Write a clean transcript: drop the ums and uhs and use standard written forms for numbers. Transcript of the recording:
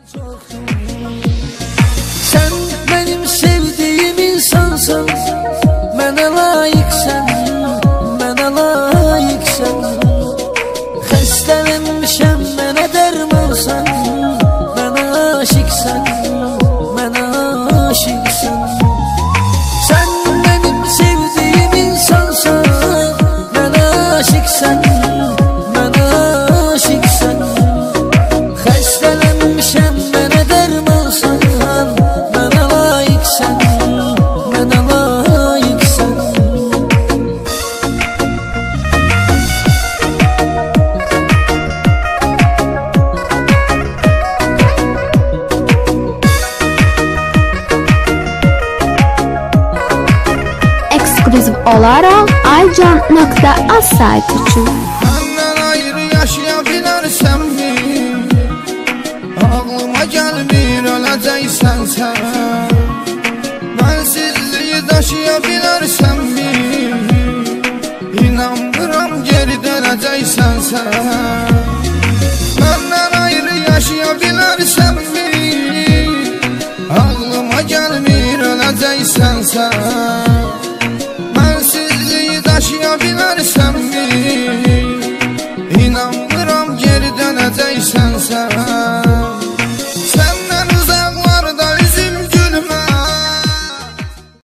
Sen benim sevdiğim insansın, mənə layıqsən, mənə layıqsən. Xəstələnmişəm, mənə dərmansan, mənə aşiqsən, mənə aşiqsən. Sen benim sevdiğim insansan, mənə aşiqsən, mənə aşiqsən. Xəstələnmişəm, mənə dərmansan, mənə layıqsən, mənə layıqsən. Ekskluziv olaraq aycan.az saytı üçün. Məndən ayrı yaşaya bilərsənmi? Ağlıma gəlmir, öləcəksən sən. Mənsizliyi daşıya bilərsənmi? İnanmıram, geri dönəcəksən sən. Məndən ayrı yaşaya bilərsənmi? Ağlıma gəlmir, öləcəksən sən.